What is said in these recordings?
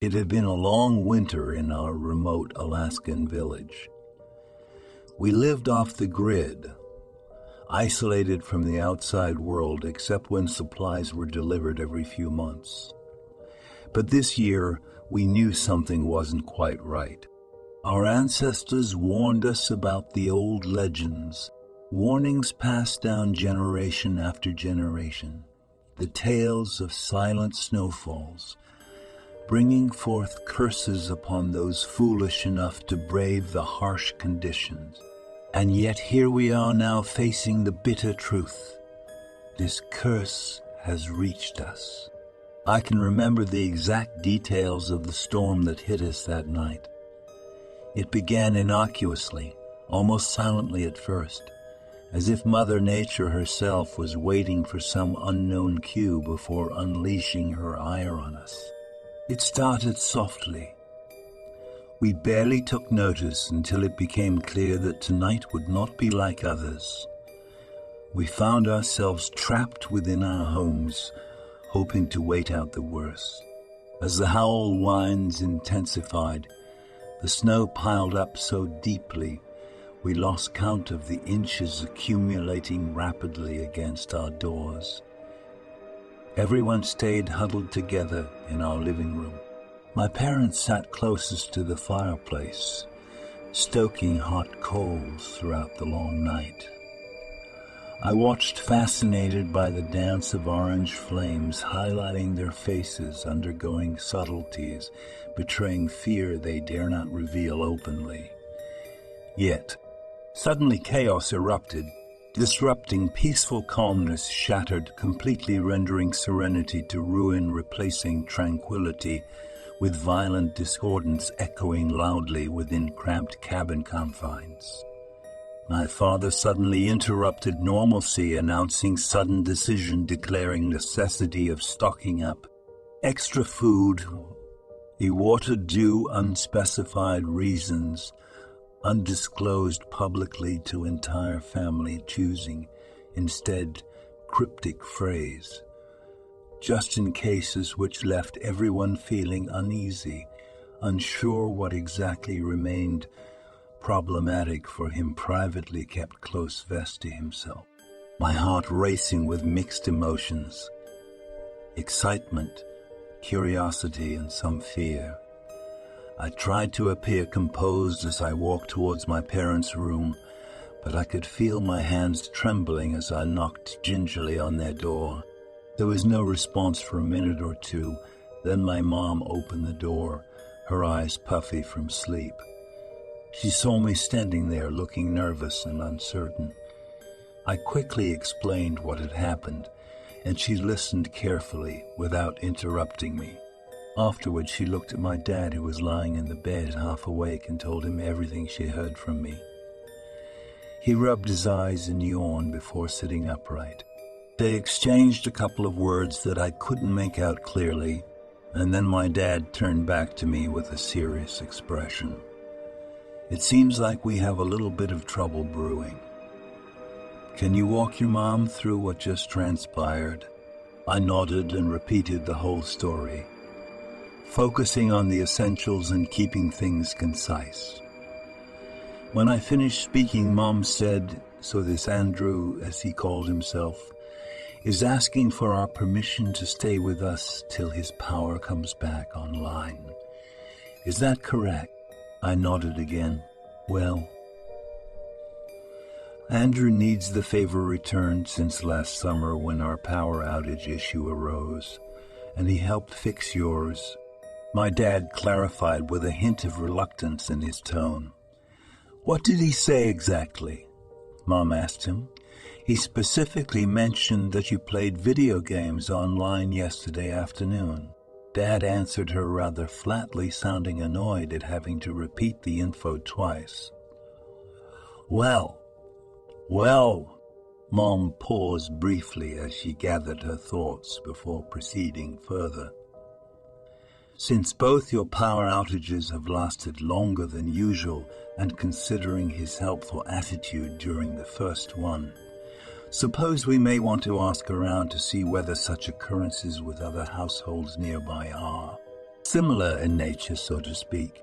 It had been a long winter in our remote Alaskan village. We lived off the grid, isolated from the outside world except when supplies were delivered every few months. But this year, we knew something wasn't quite right. Our ancestors warned us about the old legends, warnings passed down generation after generation, the tales of silent snowfalls, bringing forth curses upon those foolish enough to brave the harsh conditions. And yet here we are now facing the bitter truth. This curse has reached us. I can remember the exact details of the storm that hit us that night. It began innocuously, almost silently at first, as if Mother Nature herself was waiting for some unknown cue before unleashing her ire on us. It started softly. We barely took notice until it became clear that tonight would not be like others. We found ourselves trapped within our homes, hoping to wait out the worst. As the howl whines intensified, the snow piled up so deeply we lost count of the inches accumulating rapidly against our doors. Everyone stayed huddled together in our living room. My parents sat closest to the fireplace, stoking hot coals throughout the long night. I watched, fascinated by the dance of orange flames highlighting their faces, undergoing subtleties, betraying fear they dare not reveal openly. Yet, suddenly chaos erupted, disrupting peaceful calmness shattered, completely rendering serenity to ruin, replacing tranquility with violent discordance echoing loudly within cramped cabin confines. My father suddenly interrupted normalcy, announcing sudden decision, declaring necessity of stocking up. Extra food, a water due unspecified reasons, undisclosed publicly to entire family, choosing instead cryptic phrase, just in cases, which left everyone feeling uneasy, unsure what exactly remained problematic for him, privately kept close vest to himself. My heart racing with mixed emotions, excitement, curiosity, and some fear. I tried to appear composed as I walked towards my parents' room, but I could feel my hands trembling as I knocked gingerly on their door. There was no response for a minute or two. Then my mom opened the door, her eyes puffy from sleep. She saw me standing there looking nervous and uncertain. I quickly explained what had happened, and she listened carefully without interrupting me. Afterwards, she looked at my dad, who was lying in the bed half awake, and told him everything she heard from me. He rubbed his eyes and yawned before sitting upright. They exchanged a couple of words that I couldn't make out clearly, and then my dad turned back to me with a serious expression. It seems like we have a little bit of trouble brewing. Can you walk your mom through what just transpired? I nodded and repeated the whole story, focusing on the essentials and keeping things concise. When I finished speaking, Mom said, "So this Andrew, as he called himself, is asking for our permission to stay with us till his power comes back online. Is that correct?" I nodded again. "Well, Andrew needs the favor returned since last summer when our power outage issue arose, and he helped fix yours." My dad clarified with a hint of reluctance in his tone. "What did he say exactly?" Mom asked him. "He specifically mentioned that you played video games online yesterday afternoon." Dad answered her rather flatly, sounding annoyed at having to repeat the info twice. Well, Mom paused briefly as she gathered her thoughts before proceeding further. "Since both your power outages have lasted longer than usual, and considering his helpful attitude during the first one, suppose we may want to ask around to see whether such occurrences with other households nearby are." similar in nature, so to speak.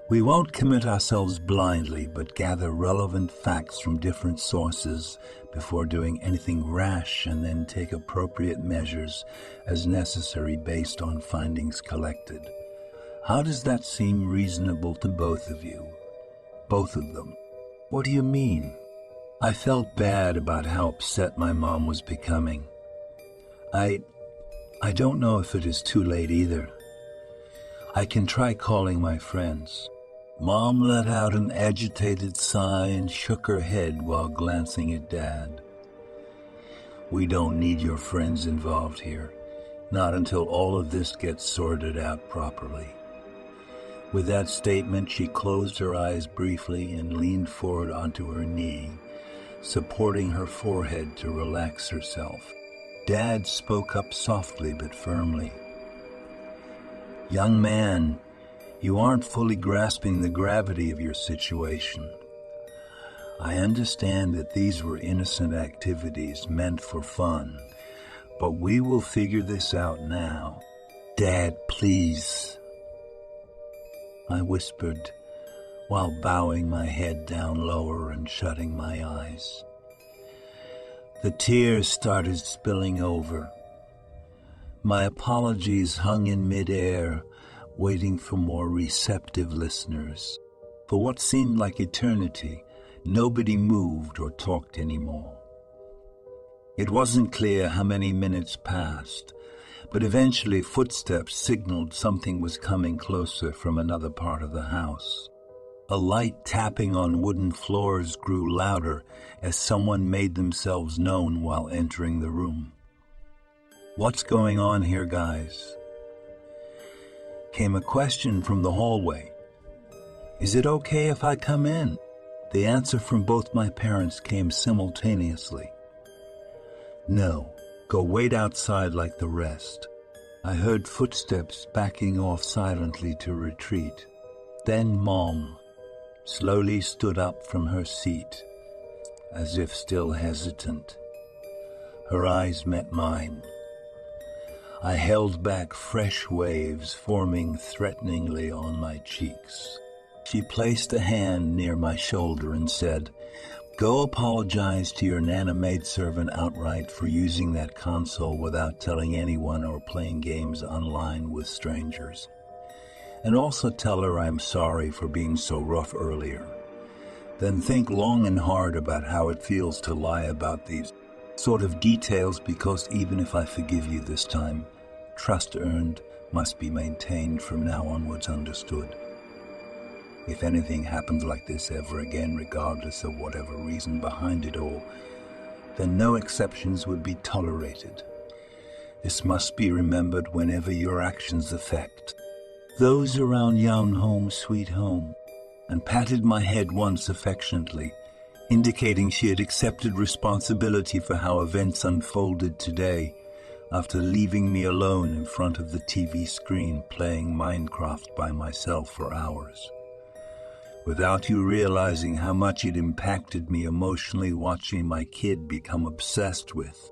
We won't commit ourselves blindly, but gather relevant facts from different sources before doing anything rash, and then take appropriate measures as necessary based on findings collected. How does that seem reasonable to both of you? Both of them. What do you mean? I felt bad about how upset my mom was becoming. I don't know if it is too late either. I can try calling my friends. Mom let out an agitated sigh and shook her head while glancing at Dad. We don't need your friends involved here, not until all of this gets sorted out properly. With that statement, she closed her eyes briefly and leaned forward onto her knee, supporting her forehead to relax herself. Dad spoke up softly but firmly. Young man, you aren't fully grasping the gravity of your situation. I understand that these were innocent activities meant for fun, but we will figure this out now. Dad, please, I whispered while bowing my head down lower and shutting my eyes. The tears started spilling over. My apologies hung in midair, waiting for more receptive listeners. For what seemed like eternity, nobody moved or talked anymore. It wasn't clear how many minutes passed, but eventually footsteps signaled something was coming closer from another part of the house. A light tapping on wooden floors grew louder as someone made themselves known while entering the room. What's going on here, guys? Came a question from the hallway. Is it okay if I come in? The answer from both my parents came simultaneously. No, go wait outside like the rest. I heard footsteps backing off silently to retreat. Then Mom slowly stood up from her seat, as if still hesitant. Her eyes met mine. I held back fresh waves forming threateningly on my cheeks. She placed a hand near my shoulder and said, Go apologize to your Nana maidservant outright for using that console without telling anyone or playing games online with strangers. And also tell her I'm sorry for being so rough earlier. Then think long and hard about how it feels to lie about these sort of details, because even if I forgive you this time, trust earned must be maintained from now onwards, understood? If anything happens like this ever again, regardless of whatever reason behind it all, then no exceptions would be tolerated. This must be remembered whenever your actions affect those around young home sweet home, and patted my head once affectionately, indicating she had accepted responsibility for how events unfolded today, after leaving me alone in front of the TV screen playing Minecraft by myself for hours. Without you realizing how much it impacted me emotionally watching my kid become obsessed with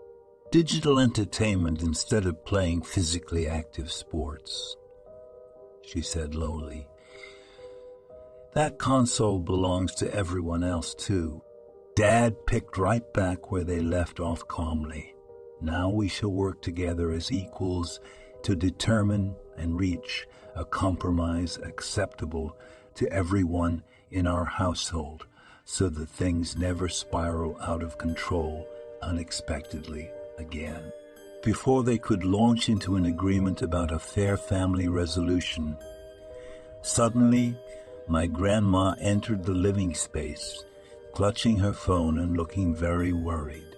digital entertainment instead of playing physically active sports. She said lowly, That console belongs to everyone else too. Dad picked right back where they left off calmly. Now we shall work together as equals to determine and reach a compromise acceptable to everyone in our household, so that things never spiral out of control unexpectedly again. Before they could launch into an agreement about a fair family resolution, suddenly my grandma entered the living space, clutching her phone and looking very worried.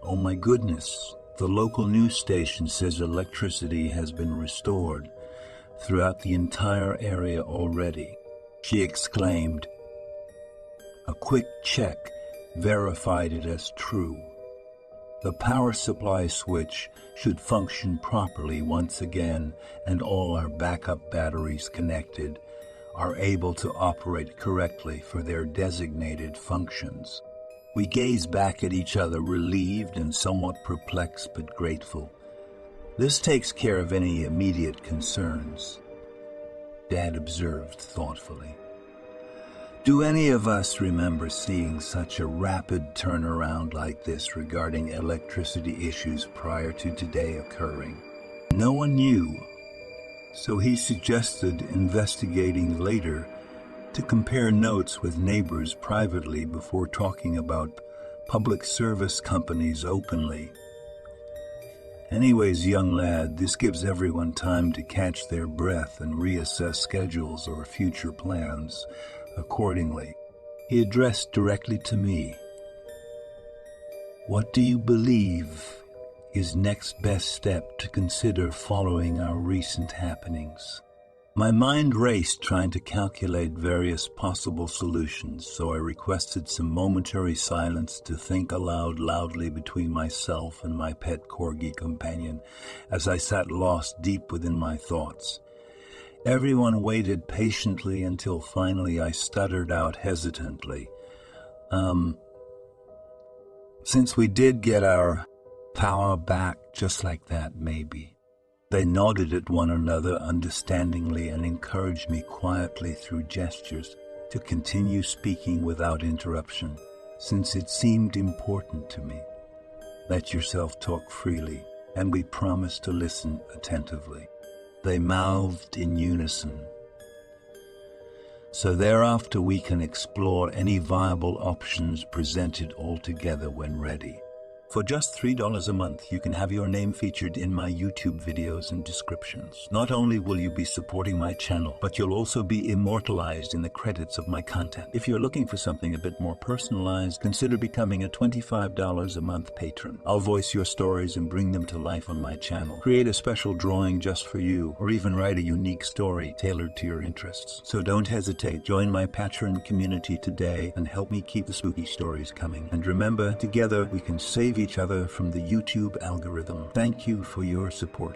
Oh my goodness, the local news station says electricity has been restored throughout the entire area already, she exclaimed. A quick check verified it as true. The power supply switch should function properly once again, and all our backup batteries connected are able to operate correctly for their designated functions. We gazed back at each other, relieved and somewhat perplexed but grateful. This takes care of any immediate concerns, Dad observed thoughtfully. Do any of us remember seeing such a rapid turnaround like this regarding electricity issues prior to today occurring? No one knew, so he suggested investigating later to compare notes with neighbors privately before talking about public service companies openly. Anyways, young lad, this gives everyone time to catch their breath and reassess schedules or future plans accordingly. He addressed directly to me. What do you believe is next best step to consider following our recent happenings? My mind raced trying to calculate various possible solutions, so I requested some momentary silence to think aloud loudly between myself and my pet corgi companion as I sat lost deep within my thoughts. Everyone waited patiently until finally I stuttered out hesitantly. Since we did get our power back just like that, maybe. They nodded at one another understandingly and encouraged me quietly through gestures to continue speaking without interruption, since it seemed important to me. Let yourself talk freely, and we promised to listen attentively. They mouthed in unison. So thereafter we can explore any viable options presented all together when ready. For just $3 a month, you can have your name featured in my YouTube videos and descriptions. Not only will you be supporting my channel, but you'll also be immortalized in the credits of my content. If you're looking for something a bit more personalized, consider becoming a $25 a month patron. I'll voice your stories and bring them to life on my channel. Create a special drawing just for you, or even write a unique story tailored to your interests. So don't hesitate. Join my patron community today and help me keep the spooky stories coming. And remember, together we can save each other from the YouTube algorithm. Thank you for your support.